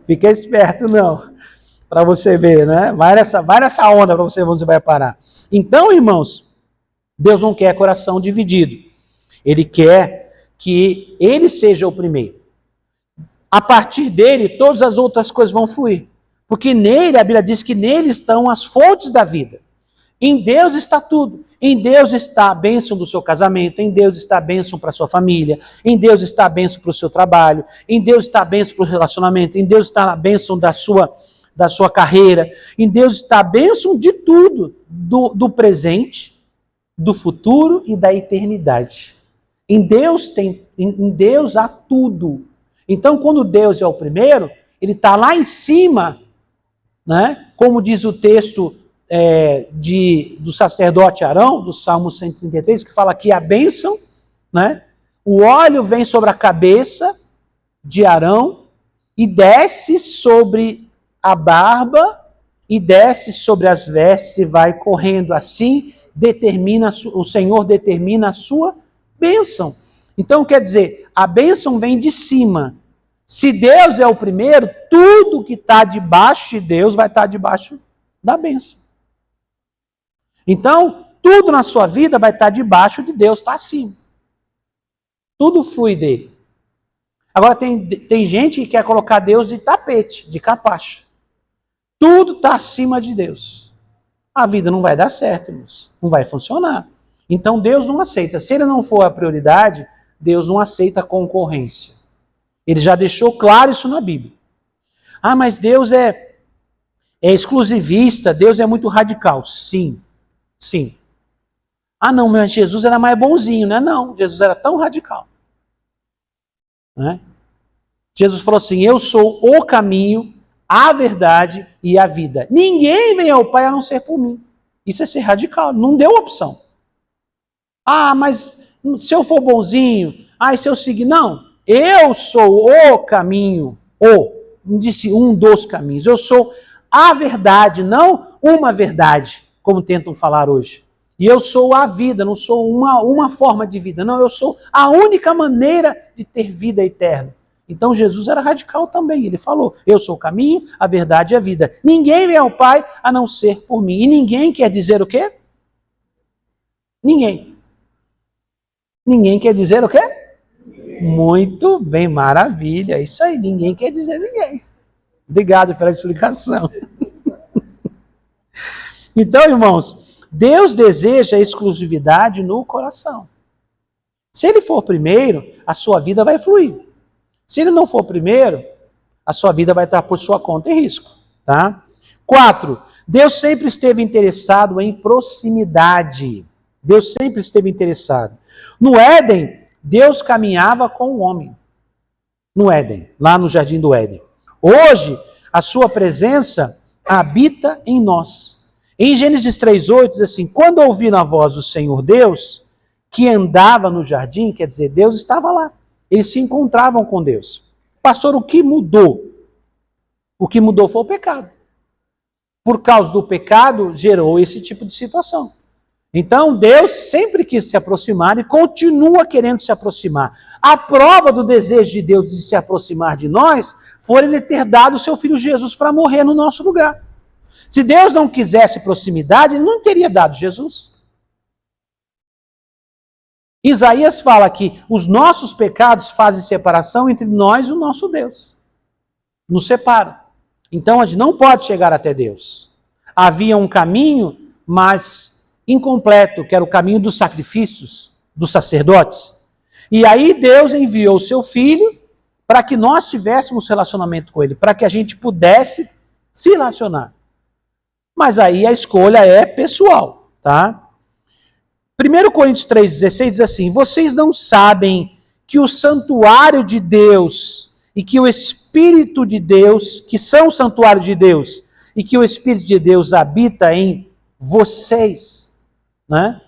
Fica esperto, não. Para você ver, né? Vai nessa onda para você ver onde você vai parar. Então, irmãos, Deus não quer coração dividido. Ele quer que ele seja o primeiro. A partir dele, todas as outras coisas vão fluir. Porque nele, a Bíblia diz que nele estão as fontes da vida. Em Deus está tudo. Em Deus está a bênção do seu casamento, em Deus está a bênção para a sua família, em Deus está a bênção para o seu trabalho, em Deus está a bênção para o relacionamento, em Deus está a bênção da sua carreira, em Deus está a bênção de tudo, do presente, do futuro e da eternidade. Em Deus há tudo. Então, quando Deus é o primeiro, ele está lá em cima, né? Como diz o texto do sacerdote Arão, do Salmo 133, que fala que a bênção, né? O óleo vem sobre a cabeça de Arão e desce sobre a barba e desce sobre as vestes e vai correndo. Assim o Senhor determina a sua bênção. Então, quer dizer, a bênção vem de cima. Se Deus é o primeiro, tudo que está debaixo de Deus vai estar debaixo da bênção. Então, tudo na sua vida vai estar debaixo de Deus, está acima. Tudo flui dele. Agora, tem gente que quer colocar Deus de tapete, de capacho. Tudo está acima de Deus. A vida não vai dar certo, irmãos. Não vai funcionar. Então, Deus não aceita. Se ele não for a prioridade, Deus não aceita concorrência. Ele já deixou claro isso na Bíblia. Ah, mas Deus é exclusivista, Deus é muito radical. Sim, sim. Ah, não, mas Jesus era mais bonzinho, né? Não, Jesus era tão radical. Né? Jesus falou assim, eu sou o caminho, a verdade e a vida. Ninguém vem ao Pai a não ser por mim. Isso é ser radical, não deu opção. Ah, mas se eu for bonzinho, se eu seguir... Não, eu sou o caminho, não disse um dos caminhos. Eu sou a verdade, não uma verdade, como tentam falar hoje. E eu sou a vida, não sou uma forma de vida. Não, eu sou a única maneira de ter vida eterna. Então Jesus era radical também. Ele falou, eu sou o caminho, a verdade e a vida. Ninguém vem ao Pai a não ser por mim. E ninguém quer dizer o quê? Ninguém. Ninguém quer dizer o quê? Muito bem, maravilha. Isso aí, ninguém quer dizer ninguém. Obrigado pela explicação. Então, irmãos, Deus deseja exclusividade no coração. Se ele for primeiro, a sua vida vai fluir. Se ele não for primeiro, a sua vida vai estar por sua conta e risco. Tá? 4. Deus sempre esteve interessado em proximidade. Deus sempre esteve interessado. No Éden, Deus caminhava com o homem. No Éden, lá no jardim do Éden. Hoje, a sua presença habita em nós. Em Gênesis 3:8 diz assim, quando ouviram a voz do Senhor Deus, que andava no jardim, quer dizer, Deus estava lá. Eles se encontravam com Deus. Pastor, o que mudou? O que mudou foi o pecado. Por causa do pecado, gerou esse tipo de situação. Então, Deus sempre quis se aproximar e continua querendo se aproximar. A prova do desejo de Deus de se aproximar de nós foi ele ter dado o seu filho Jesus para morrer no nosso lugar. Se Deus não quisesse proximidade, ele não teria dado Jesus. Isaías fala que os nossos pecados fazem separação entre nós e o nosso Deus. Nos separam. Então, a gente não pode chegar até Deus. Havia um caminho, mas incompleto, que era o caminho dos sacrifícios dos sacerdotes. E aí Deus enviou o seu filho para que nós tivéssemos relacionamento com ele, para que a gente pudesse se relacionar. Mas aí a escolha é pessoal, tá? 1 Coríntios 3,16 diz assim, vocês não sabem que o santuário de Deus e que o Espírito de Deus, que são o santuário de Deus, e que o Espírito de Deus habita em vocês, né?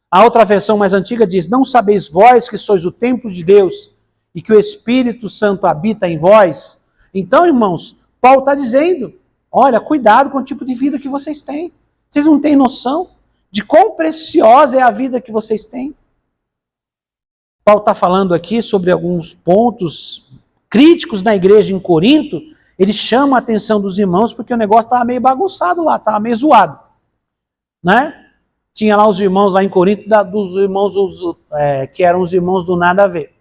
A outra versão mais antiga diz: não sabeis vós que sois o templo de Deus e que o Espírito Santo habita em vós? Então, irmãos, Paulo está dizendo, olha, cuidado com o tipo de vida que vocês têm. Vocês não têm noção de quão preciosa é a vida que vocês têm. Paulo está falando aqui sobre alguns pontos críticos na igreja em Corinto. Ele chama a atenção dos irmãos porque o negócio estava meio bagunçado lá, estava meio zoado, né? Tinha lá os irmãos lá em Corinto, dos irmãos que eram os irmãos do nada a ver.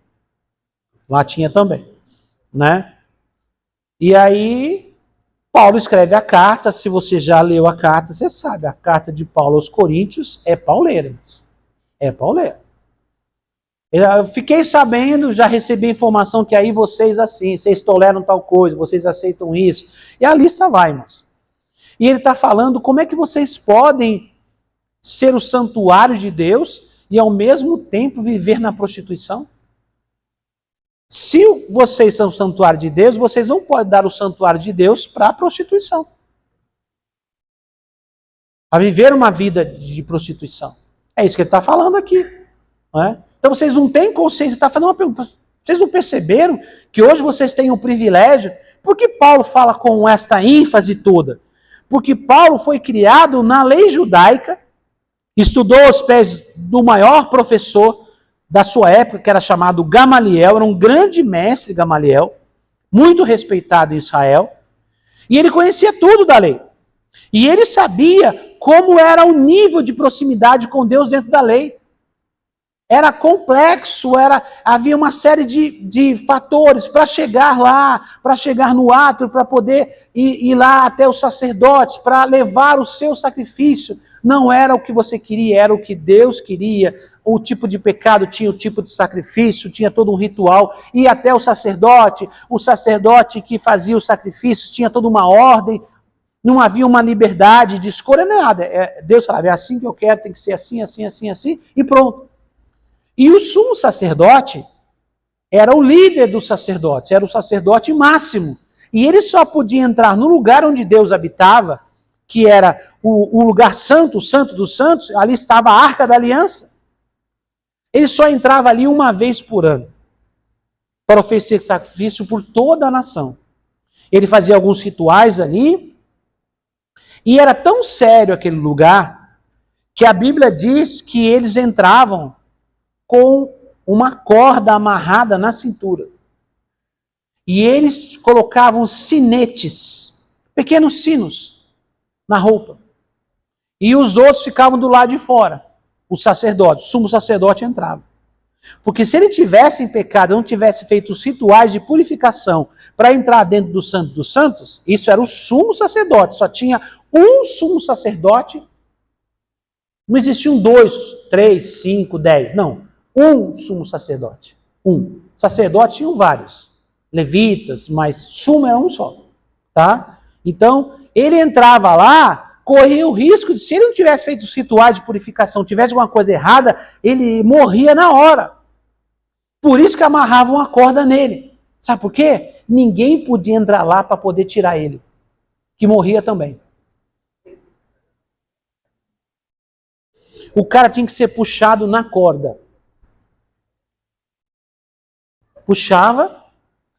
Lá tinha também, né? E aí, Paulo escreve a carta. Se você já leu a carta, você sabe, a carta de Paulo aos Coríntios é pauleira, irmãos. É pauleira. Eu fiquei sabendo, já recebi informação que aí vocês assim, vocês toleram tal coisa, vocês aceitam isso. E a lista vai, irmãos. E ele está falando como é que vocês podem ser o santuário de Deus e ao mesmo tempo viver na prostituição? Se vocês são o santuário de Deus, vocês não podem dar o santuário de Deus para a prostituição. A viver uma vida de prostituição. É isso que ele está falando aqui. Não é? Então vocês não têm consciência, está fazendo uma pergunta. Vocês não perceberam que hoje vocês têm o privilégio? Por que Paulo fala com esta ênfase toda? Porque Paulo foi criado na lei judaica, estudou aos pés do maior professor da sua época, que era chamado Gamaliel, era um grande mestre Gamaliel, muito respeitado em Israel, e ele conhecia tudo da lei. E ele sabia como era o nível de proximidade com Deus dentro da lei. Era complexo, havia uma série de fatores para chegar lá, para chegar no átrio, para poder ir lá até os sacerdotes, para levar o seu sacrifício. Não era o que você queria, era o que Deus queria. O tipo de pecado tinha o tipo de sacrifício, tinha todo um ritual. E até o sacerdote que fazia o sacrifício, tinha toda uma ordem. Não havia uma liberdade de escolha, nada. Deus falava, é assim que eu quero, tem que ser assim, assim, assim, assim, e pronto. E o sumo sacerdote era o líder dos sacerdotes, era o sacerdote máximo. E ele só podia entrar no lugar onde Deus habitava, que era o lugar santo, o santo dos santos, ali estava a Arca da Aliança. Ele só entrava ali uma vez por ano, para oferecer sacrifício por toda a nação. Ele fazia alguns rituais ali, e era tão sério aquele lugar, que a Bíblia diz que eles entravam com uma corda amarrada na cintura. E eles colocavam sinetes, pequenos sinos, na roupa. E os outros ficavam do lado de fora. O sacerdote, o sumo sacerdote entrava. Porque se ele tivesse em pecado, não tivesse feito os rituais de purificação para entrar dentro do Santo dos Santos, isso era o sumo sacerdote. Só tinha um sumo sacerdote. Não existiam 2, 3, 5, 10. Não. Um sumo sacerdote. Um. Sacerdotes tinham vários. Levitas, mas sumo era um só. Tá? Então, ele entrava lá, corria o risco de, se ele não tivesse feito os rituais de purificação, tivesse alguma coisa errada, ele morria na hora. Por isso que amarravam a corda nele. Sabe por quê? Ninguém podia entrar lá para poder tirar ele, que morria também. O cara tinha que ser puxado na corda. Puxava,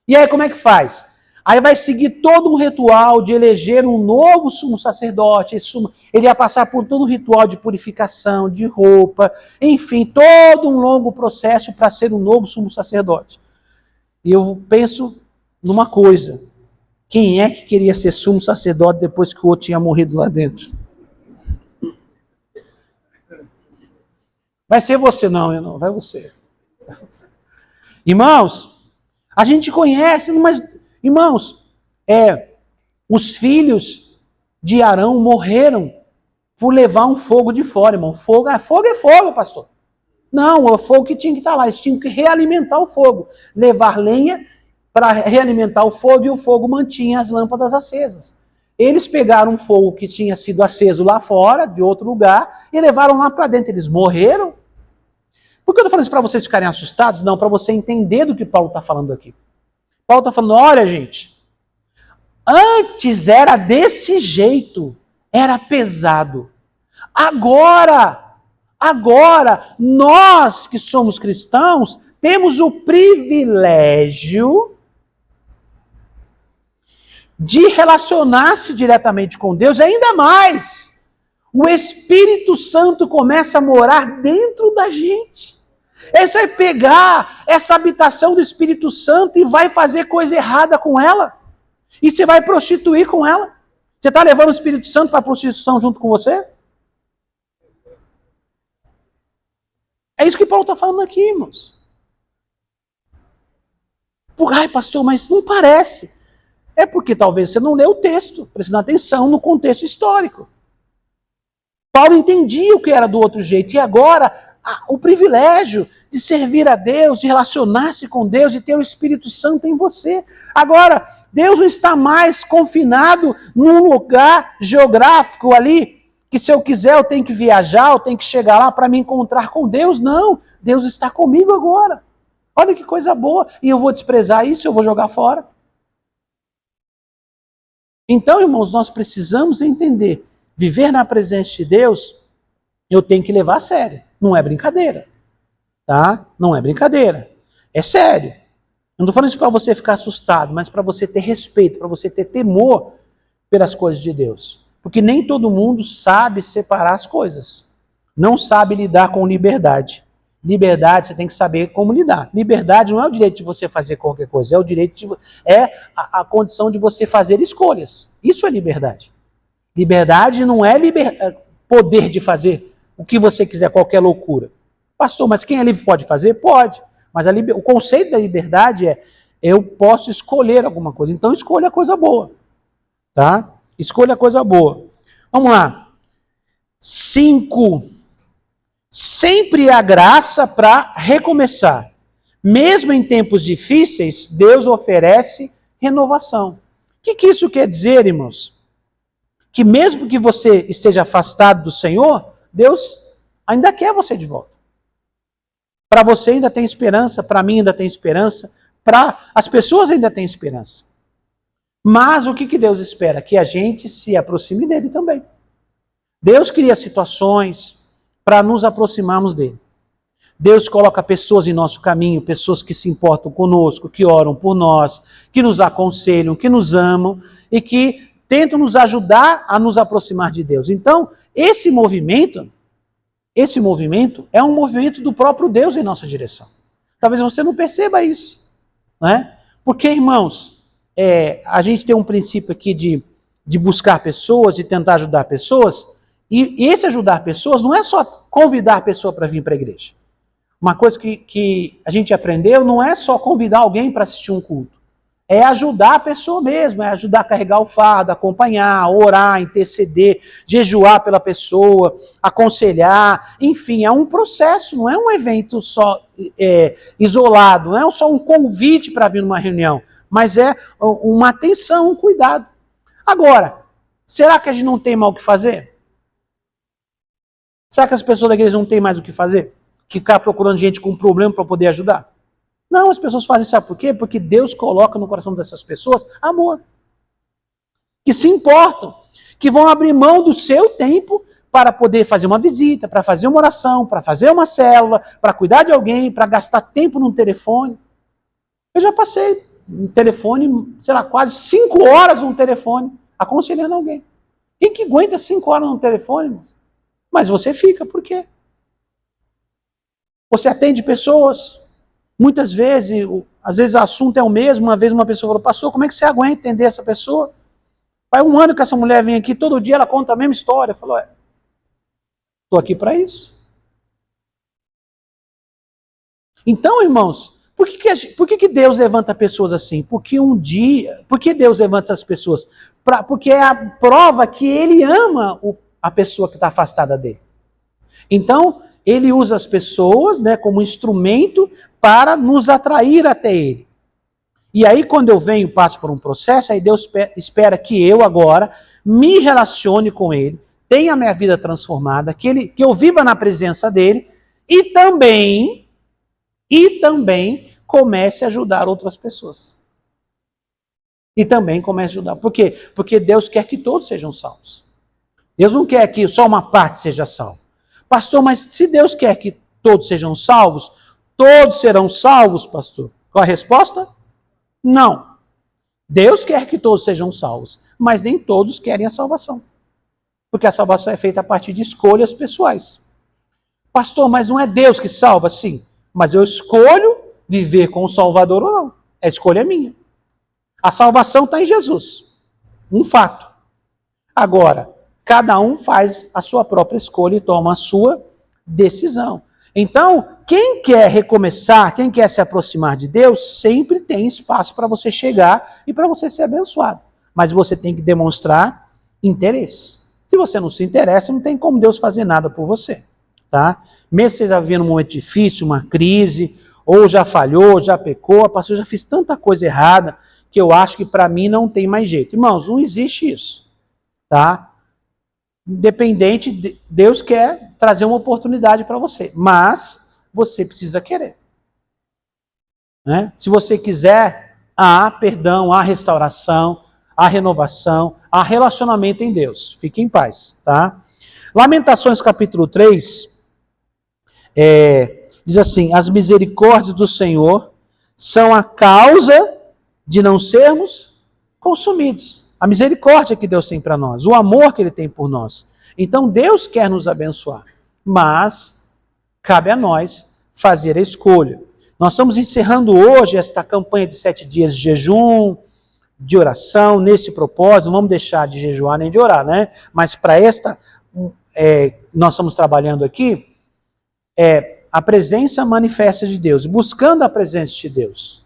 e aí como é que faz? Aí vai seguir todo um ritual de eleger um novo sumo sacerdote. Ele ia passar por todo um ritual de purificação, de roupa, enfim, todo um longo processo para ser um novo sumo sacerdote. E eu penso numa coisa: quem é que queria ser sumo sacerdote depois que o outro tinha morrido lá dentro? Vai ser você, não, vai você. Irmãos, a gente conhece, mas, irmãos, os filhos de Arão morreram por levar um fogo de fora, irmão. Fogo é fogo, pastor. Não, é o fogo que tinha que estar lá. Eles tinham que realimentar o fogo. Levar lenha para realimentar o fogo, e o fogo mantinha as lâmpadas acesas. Eles pegaram um fogo que tinha sido aceso lá fora, de outro lugar, e levaram lá para dentro. Eles morreram. Por que eu estou falando isso para vocês ficarem assustados? Não, para você entender do que Paulo está falando aqui. Paulo está falando, olha gente, Antes era desse jeito, era pesado. Agora, nós que somos cristãos, temos o privilégio de relacionar-se diretamente com Deus, ainda mais. O Espírito Santo começa a morar dentro da gente. Você vai pegar essa habitação do Espírito Santo e vai fazer coisa errada com ela. E você vai prostituir com ela. Você está levando o Espírito Santo para a prostituição junto com você? É isso que Paulo está falando aqui, irmãos. Ai, pastor, mas não parece. É porque talvez você não leu o texto, prestando atenção no contexto histórico. Paulo entendia o que era do outro jeito, e agora o privilégio de servir a Deus, de relacionar-se com Deus, de ter o Espírito Santo em você. Agora, Deus não está mais confinado num lugar geográfico ali, que se eu quiser eu tenho que viajar, eu tenho que chegar lá para me encontrar com Deus. Não, Deus está comigo agora. Olha que coisa boa, e eu vou desprezar isso, eu vou jogar fora. Então, irmãos, nós precisamos entender, viver na presença de Deus, eu tenho que levar a sério. Não é brincadeira, tá? Não é brincadeira. É sério. Eu não estou falando isso para você ficar assustado, mas para você ter respeito, para você ter temor pelas coisas de Deus. Porque nem todo mundo sabe separar as coisas. Não sabe lidar com liberdade. Liberdade, você tem que saber como lidar. Liberdade não é o direito de você fazer qualquer coisa, é o direito a condição de você fazer escolhas. Isso é liberdade. Liberdade não é poder de fazer o que você quiser, qualquer loucura. Pastor, mas quem é livre pode fazer? Pode. Mas o conceito da liberdade é eu posso escolher alguma coisa. Então escolha a coisa boa. Tá? Escolha a coisa boa. Vamos lá. 5. Sempre há graça para recomeçar. Mesmo em tempos difíceis, Deus oferece renovação. O que isso quer dizer, irmãos? Que mesmo que você esteja afastado do Senhor, Deus ainda quer você de volta. Para você ainda tem esperança, para mim ainda tem esperança, para as pessoas ainda tem esperança. Mas o que Deus espera? Que a gente se aproxime dele também. Deus cria situações para nos aproximarmos dele. Deus coloca pessoas em nosso caminho, pessoas que se importam conosco, que oram por nós, que nos aconselham, que nos amam e que tentam nos ajudar a nos aproximar de Deus. Então, esse movimento é um movimento do próprio Deus em nossa direção. Talvez você não perceba isso, né? Porque, irmãos, a gente tem um princípio aqui de buscar pessoas, de tentar ajudar pessoas, e esse ajudar pessoas não é só convidar a pessoa para vir para a igreja. Uma coisa que a gente aprendeu não é só convidar alguém para assistir um culto. É ajudar a pessoa mesmo, é ajudar a carregar o fardo, acompanhar, orar, interceder, jejuar pela pessoa, aconselhar. Enfim, é um processo, não é um evento só isolado, não é só um convite para vir numa reunião, mas é uma atenção, um cuidado. Agora, será que a gente não tem mais o que fazer? Será que as pessoas da igreja não têm mais o que fazer? Que ficar procurando gente com problema para poder ajudar? Não, as pessoas fazem, sabe por quê? Porque Deus coloca no coração dessas pessoas amor. Que se importam, que vão abrir mão do seu tempo para poder fazer uma visita, para fazer uma oração, para fazer uma célula, para cuidar de alguém, para gastar tempo num telefone. Eu já passei no telefone, sei lá, quase 5 horas no telefone, aconselhando alguém. Quem que aguenta 5 horas no telefone, irmão? Mas você fica, por quê? Você atende pessoas, muitas vezes, às vezes o assunto é o mesmo, uma vez uma pessoa falou, pastor, como é que você aguenta entender essa pessoa? Faz 1 ano que essa mulher vem aqui, todo dia ela conta a mesma história. Falou, estou aqui para isso. Então, irmãos, por que Deus levanta pessoas assim? Porque por que Deus levanta essas pessoas? Porque é a prova que Ele ama a pessoa que está afastada dele. Então, ele usa as pessoas, né, como instrumento para nos atrair até ele. E aí, quando eu venho e passo por um processo, aí Deus espera que eu agora me relacione com ele, tenha a minha vida transformada, que eu viva na presença dele e também comece a ajudar outras pessoas. E também comece a ajudar. Por quê? Porque Deus quer que todos sejam salvos. Deus não quer que só uma parte seja salva. Pastor, mas se Deus quer que todos sejam salvos, todos serão salvos, pastor? Qual a resposta? Não. Deus quer que todos sejam salvos, mas nem todos querem a salvação. Porque a salvação é feita a partir de escolhas pessoais. Pastor, mas não é Deus que salva? Sim, mas eu escolho viver com o Salvador ou não. A escolha é minha. A salvação está em Jesus. Um fato. Agora, cada um faz a sua própria escolha e toma a sua decisão. Então, quem quer recomeçar, quem quer se aproximar de Deus, sempre tem espaço para você chegar e para você ser abençoado. Mas você tem que demonstrar interesse. Se você não se interessa, não tem como Deus fazer nada por você. Tá? Mesmo que você está vivendo um momento difícil, uma crise, ou já falhou, já pecou, pastor, eu já fiz tanta coisa errada que eu acho que para mim não tem mais jeito. Irmãos, não existe isso. Tá? Independente, Deus quer trazer uma oportunidade para você, mas você precisa querer. Né? Se você quiser, há perdão, há restauração, há renovação, há relacionamento em Deus. Fique em paz. Tá? Lamentações capítulo 3, diz assim, as misericórdias do Senhor são a causa de não sermos consumidos. A misericórdia que Deus tem para nós, o amor que Ele tem por nós. Então Deus quer nos abençoar, mas cabe a nós fazer a escolha. Nós estamos encerrando hoje esta campanha de 7 dias de jejum, de oração, nesse propósito. Não vamos deixar de jejuar nem de orar, né? Mas para esta, nós estamos trabalhando aqui, a presença manifesta de Deus, buscando a presença de Deus.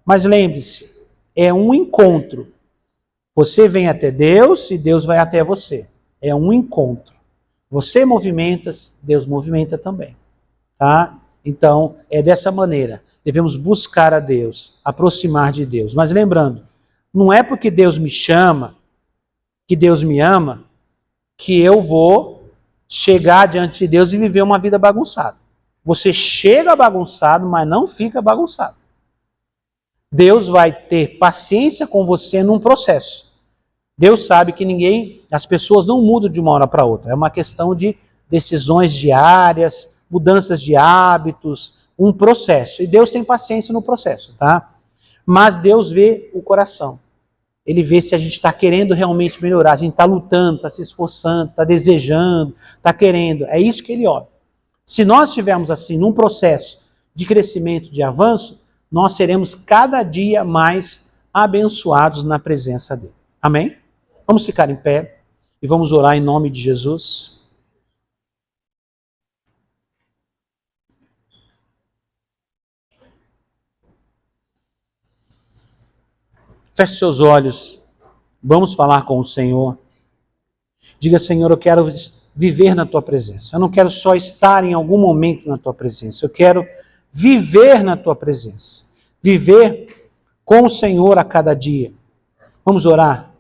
Mas lembre-se, é um encontro. Você vem até Deus e Deus vai até você. É um encontro. Você movimenta, Deus movimenta também. Tá? Então, é dessa maneira. Devemos buscar a Deus, aproximar de Deus. Mas lembrando, não é porque Deus me chama, que Deus me ama, que eu vou chegar diante de Deus e viver uma vida bagunçada. Você chega bagunçado, mas não fica bagunçado. Deus vai ter paciência com você num processo. Deus sabe que as pessoas não mudam de uma hora para outra. É uma questão de decisões diárias, mudanças de hábitos, um processo. E Deus tem paciência no processo, tá? Mas Deus vê o coração. Ele vê se a gente está querendo realmente melhorar, a gente está lutando, está se esforçando, está desejando, está querendo. É isso que Ele olha. Se nós estivermos assim, num processo de crescimento, de avanço, nós seremos cada dia mais abençoados na presença dEle. Amém? Vamos ficar em pé e vamos orar em nome de Jesus. Feche seus olhos, vamos falar com o Senhor. Diga, Senhor, eu quero viver na Tua presença. Eu não quero só estar em algum momento na Tua presença. Eu quero viver na Tua presença. Viver com o Senhor a cada dia. Vamos orar.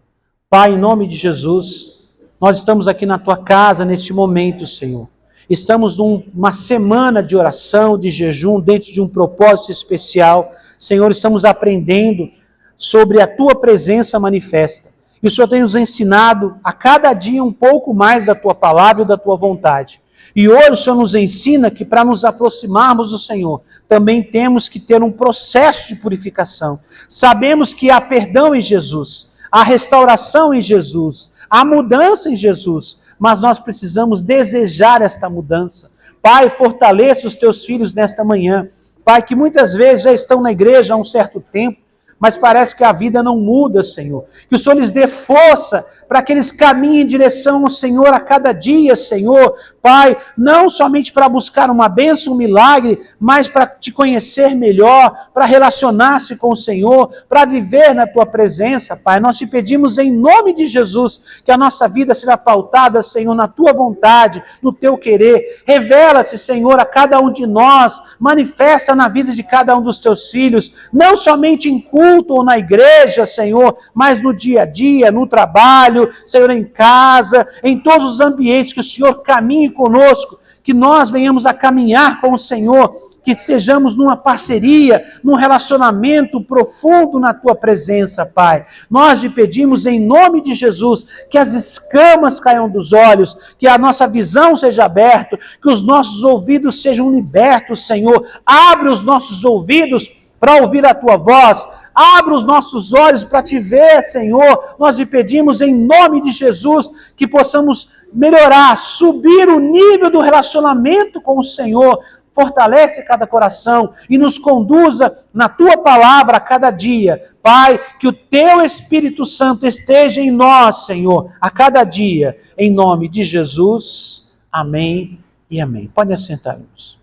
Pai, em nome de Jesus, nós estamos aqui na Tua casa neste momento, Senhor. Estamos numa semana de oração, de jejum, dentro de um propósito especial. Senhor, estamos aprendendo sobre a Tua presença manifesta. E o Senhor tem nos ensinado a cada dia um pouco mais da Tua palavra e da Tua vontade. E hoje o Senhor nos ensina que para nos aproximarmos do Senhor, também temos que ter um processo de purificação. Sabemos que há perdão em Jesus, há restauração em Jesus, há mudança em Jesus, mas nós precisamos desejar esta mudança. Pai, fortaleça os Teus filhos nesta manhã. Pai, que muitas vezes já estão na igreja há um certo tempo, mas parece que a vida não muda, Senhor. Que o Senhor lhes dê força para que eles caminhem em direção ao Senhor a cada dia, Senhor. Pai, não somente para buscar uma bênção, um milagre, mas para te conhecer melhor, para relacionar-se com o Senhor, para viver na Tua presença, Pai. Nós te pedimos em nome de Jesus que a nossa vida será pautada, Senhor, na Tua vontade, no Teu querer. Revela-se, Senhor, a cada um de nós, manifesta na vida de cada um dos Teus filhos, não somente em culto ou na igreja, Senhor, mas no dia a dia, no trabalho, Senhor, em casa, em todos os ambientes, que o Senhor caminhe conosco, que nós venhamos a caminhar com o Senhor, que sejamos numa parceria, num relacionamento profundo na Tua presença, Pai. Nós te pedimos em nome de Jesus que as escamas caiam dos olhos, que a nossa visão seja aberta, que os nossos ouvidos sejam libertos, Senhor. Abre os nossos ouvidos para ouvir a Tua voz. Abre os nossos olhos para Te ver, Senhor. Nós te pedimos em nome de Jesus que possamos melhorar, subir o nível do relacionamento com o Senhor. Fortalece cada coração e nos conduza na Tua palavra a cada dia. Pai, que o Teu Espírito Santo esteja em nós, Senhor, a cada dia. Em nome de Jesus. Amém e amém. Pode assentar, irmãos.